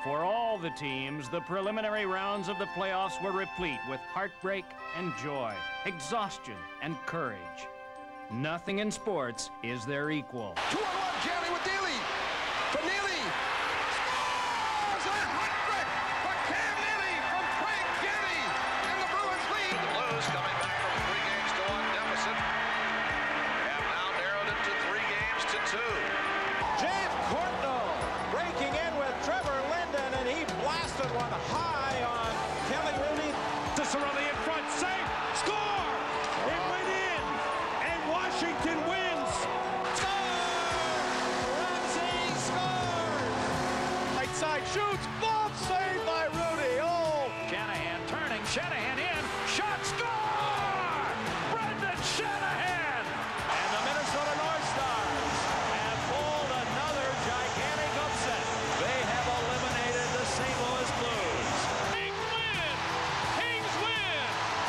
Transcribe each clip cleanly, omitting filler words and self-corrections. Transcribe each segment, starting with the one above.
For all the teams, the preliminary rounds of the playoffs were replete with heartbreak and joy, exhaustion and courage. Nothing in sports is their equal. 2-on-1, Jerry with Neely. For Neely. Scores! A hat trick for Cam Neely from Craig Jenney. And the Bruins lead. The Blues coming back from a 3-1 deficit have now narrowed it to 3-2. James Courtnall breaking in with Trevor Linden, and he blasted one high on Kelly Rooney. Cirelli in front, safe, score! It went in, and Washington wins. Score! Ramsey scores! Right side shoots, glove saved by Rooney. Oh! Shanahan turning, Shanahan in, shot, score! Brendan Shanahan! And the Minnesota North Stars have pulled another gigantic upset. They have eliminated the St. Louis Blues. Kings win! Kings win!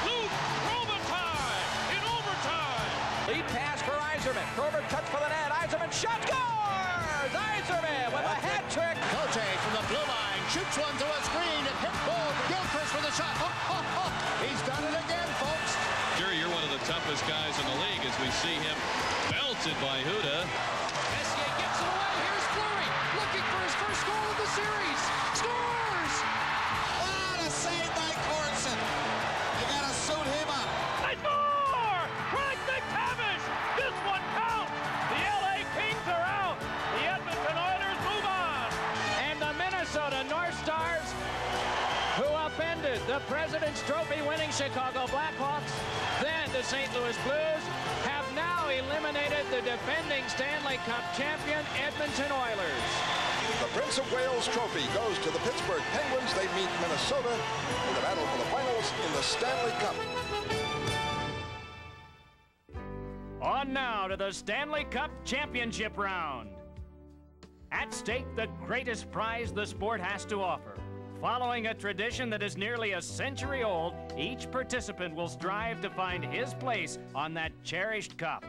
Luke Robitaille in overtime! Lead pass for Yzerman. Probert cuts for the net. Yzerman shot, scores! Yzerman with a hat trick. Cote from the blue line shoots one to a screen and hit goal. Gilchrist for the shot. He's done it again, folks. Sure, you're one of the toughest guys in the league as we see him belted by Huda. Messier gets it away. Here's Fleury looking for his first goal of the series. Scores! What a save by Corson. You got to suit him up. They score! Craig McTavish! This one counts! The LA Kings are out. The Edmonton Oilers move on. And the Minnesota North Stars, who upended the President's Trophy winning Chicago Blackhawks, then the St. Louis Blues, have now eliminated the defending Stanley Cup champion Edmonton Oilers. The Prince of Wales Trophy goes to the Pittsburgh Penguins. They meet Minnesota in the battle for the finals in the Stanley Cup. On now to the Stanley Cup Championship round. At stake, the greatest prize the sport has to offer. Following a tradition that is nearly a century old, each participant will strive to find his place on that cherished cup.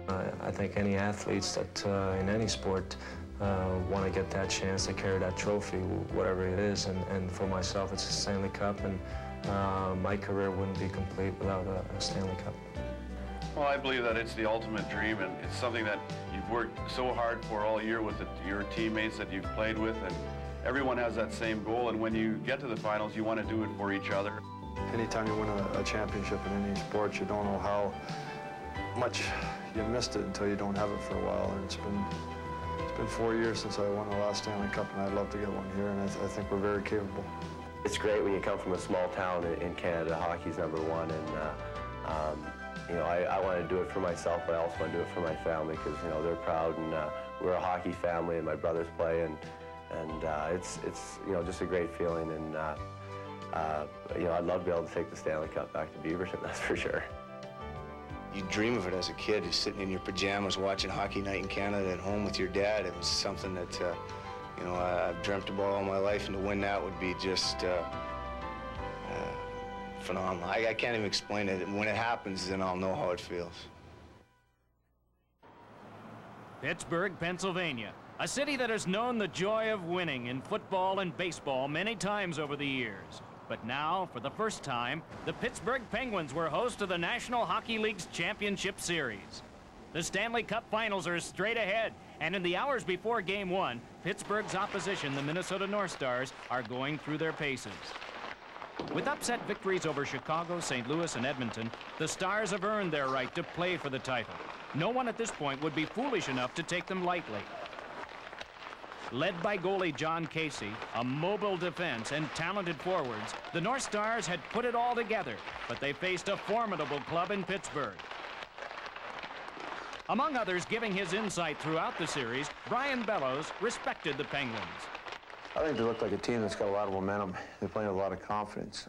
I think any athletes that in any sport want to get that chance to carry that trophy, whatever it is. And for myself, it's a Stanley Cup, and my career wouldn't be complete without a Stanley Cup. Well, I believe that it's the ultimate dream, and it's something that you've worked so hard for all year with your teammates that you've played with, and everyone has that same goal, and when you get to the finals, you want to do it for each other. Anytime you win a championship in any sport, you don't know how much you missed it until you don't have it for a while. And it's been 4 years since I won the last Stanley Cup, and I'd love to get one here, and I think we're very capable. It's great when you come from a small town in Canada. Hockey's #1, and you know, I want to do it for myself, but I also want to do it for my family because, you know, they're proud, and we're a hockey family, and my brothers play, and it's you know, just a great feeling, and you know, I'd love to be able to take the Stanley Cup back to Beaverton, that's for sure. You dream of it as a kid, just sitting in your pajamas watching Hockey Night in Canada at home with your dad. It was something that you know, I've dreamt about all my life, and to win that would be just phenomenal. I can't even explain it. When it happens, then I'll know how it feels. Pittsburgh, Pennsylvania, a city that has known the joy of winning in football and baseball many times over the years. But now, for the first time, the Pittsburgh Penguins were host of the National Hockey League's Championship Series. The Stanley Cup Finals are straight ahead, and in the hours before Game 1, Pittsburgh's opposition, the Minnesota North Stars, are going through their paces. With upset victories over Chicago, St. Louis, and Edmonton, the Stars have earned their right to play for the title. No one at this point would be foolish enough to take them lightly. Led by goalie John Casey, a mobile defense, and talented forwards, the North Stars had put it all together, but they faced a formidable club in Pittsburgh. Among others giving his insight throughout the series, Brian Bellows respected the Penguins. I think they look like a team that's got a lot of momentum. They're playing with a lot of confidence.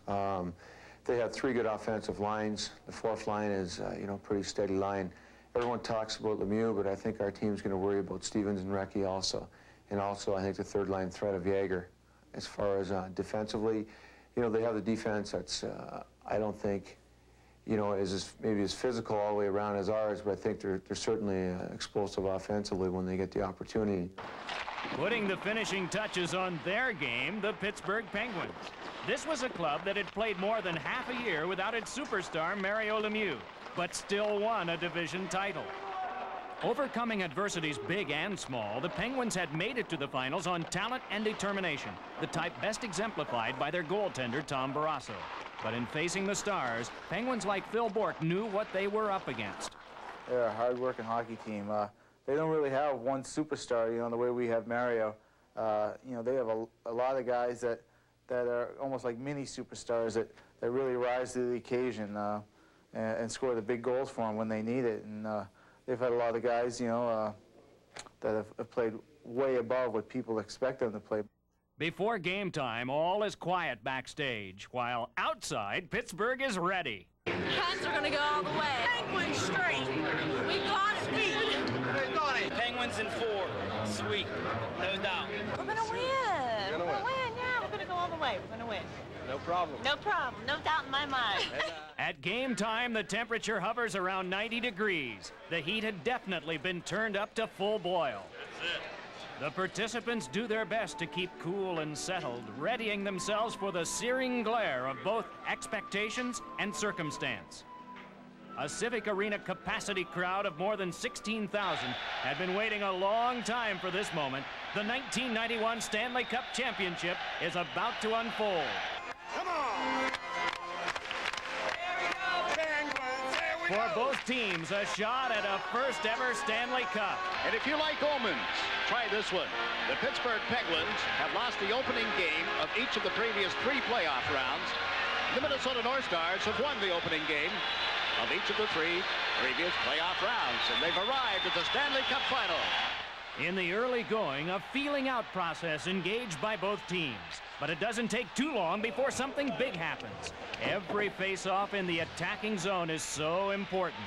They have 3 good offensive lines. The 4th line is, you know, a pretty steady line. Everyone talks about Lemieux, but I think our team's going to worry about Stevens and Recchi also. And also, I think the 3rd line threat of Yager. As far as defensively, you know, they have the defense that's, I don't think, you know, is maybe as physical all the way around as ours, but I think they're certainly explosive offensively when they get the opportunity. Putting the finishing touches on their game, the Pittsburgh Penguins. This was a club that had played more than half a year without its superstar Mario Lemieux, but still won a division title. Overcoming adversities big and small, the Penguins had made it to the finals on talent and determination, the type best exemplified by their goaltender Tom Barrasso. But in facing the Stars, Penguins like Phil Bourque knew what they were up against. They're a hard-working hockey team. They don't really have one superstar, you know, the way we have Mario. You know, they have a lot of guys that are almost like mini superstars that really rise to the occasion and score the big goals for them when they need it. And they've had a lot of guys, you know, that have played way above what people expect them to play. Before game time, all is quiet backstage, while outside, Pittsburgh is ready. Cats are going to go all the way. Penguins straight. We got it, We got it. Penguins in 4. Sweet. No doubt. We're going to win. We're going to win, yeah. We're going to go all the way. We're going to win. No problem. No problem. No doubt in my mind. At game time, the temperature hovers around 90 degrees. The heat had definitely been turned up to full boil. That's it. The participants do their best to keep cool and settled, readying themselves for the searing glare of both expectations and circumstance. A Civic Arena capacity crowd of more than 16,000 had been waiting a long time for this moment. The 1991 Stanley Cup Championship is about to unfold. Come on! For both teams, a shot at a first-ever Stanley Cup. And if you like omens, try this one. The Pittsburgh Penguins have lost the opening game of each of the previous 3 playoff rounds. The Minnesota North Stars have won the opening game of each of the 3 previous playoff rounds, and they've arrived at the Stanley Cup final. In the early going, a feeling-out process engaged by both teams. But it doesn't take too long before something big happens. Every face-off in the attacking zone is so important.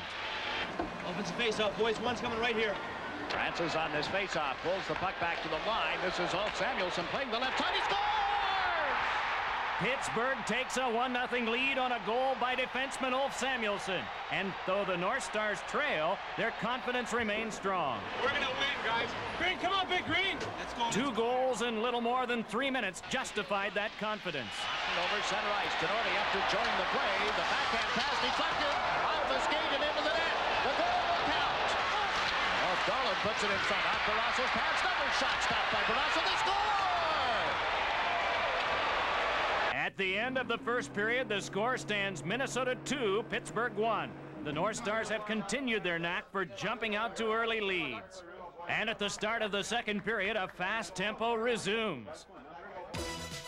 Offensive face-off, boys. One's coming right here. Francis on this face-off pulls the puck back to the line. This is Ulf Samuelsson playing the left side. He scores! Pittsburgh takes a 1-0 lead on a goal by defenseman Ulf Samuelsson. And though the North Stars trail, their confidence remains strong. We're going to win, guys. Green, come on, Big Green. Let's go. 2 goals in little more than 3 minutes justified that confidence. Over center ice. Tenori up to join the play. The backhand pass deflected. Off the skate and into the net. The goal will count. Oh, Darlin puts it in front. Off Barrasso's pass. Another shot stopped by Barrasso. They score! At the end of the first period, the score stands Minnesota 2, Pittsburgh 1. The North Stars have continued their knack for jumping out to early leads. And at the start of the second period, a fast tempo resumes.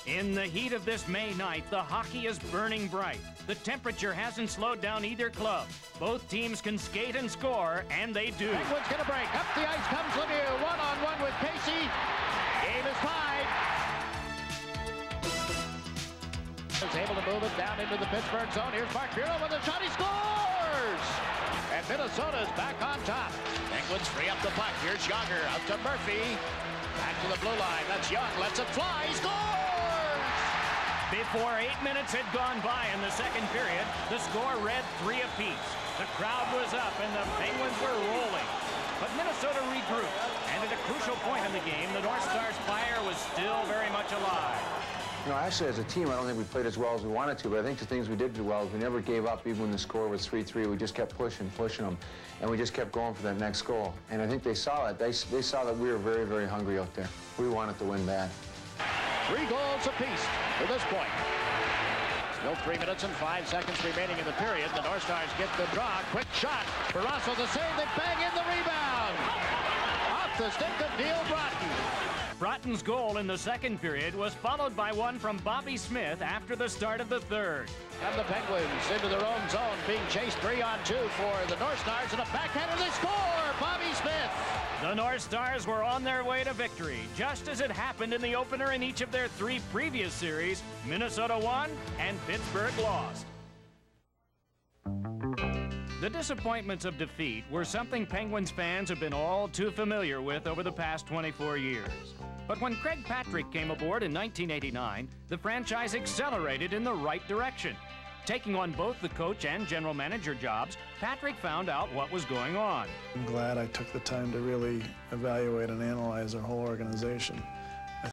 In the heat of this May night, the hockey is burning bright. The temperature hasn't slowed down either club. Both teams can skate and score, and they do. Penguins get a break. Up the ice comes Lemieux. One-on-one with Casey. Game is tied. Is able to move it down into the Pittsburgh zone. Here's Mark Bureau with a shot. He scores! And Minnesota's back on top. Penguins free up the puck. Here's Yager out to Murphy. Back to the blue line. That's Young. Lets it fly. He scores! Before 8 minutes had gone by in the second period, the score read 3 apiece. The crowd was up and the Penguins were rolling. But Minnesota regrouped. And at a crucial point in the game, the North Stars' fire was still very much alive. You know, actually, as a team, I don't think we played as well as we wanted to, but I think the things we did do well is we never gave up, even when the score was 3-3. We just kept pushing them, and we just kept going for that next goal. And I think they saw it. They saw that we were very, very hungry out there. We wanted to win bad. 3 goals apiece to this point. Still 3 minutes and 5 seconds remaining in the period. The North Stars get the draw. Quick shot. Barrasso the save. They bang in the rebound. Off the stick of Neil Broughton. Broughton's goal in the second period was followed by one from Bobby Smith after the start of the third. And the Penguins into their own zone, being chased 3-on-2 for the North Stars, and a backhander. They score! Bobby Smith! The North Stars were on their way to victory, just as it happened in the opener in each of their 3 previous series. Minnesota won and Pittsburgh lost. The disappointments of defeat were something Penguins fans have been all too familiar with over the past 24 years. But when Craig Patrick came aboard in 1989, the franchise accelerated in the right direction. Taking on both the coach and general manager jobs, Patrick found out what was going on. I'm glad I took the time to really evaluate and analyze our whole organization.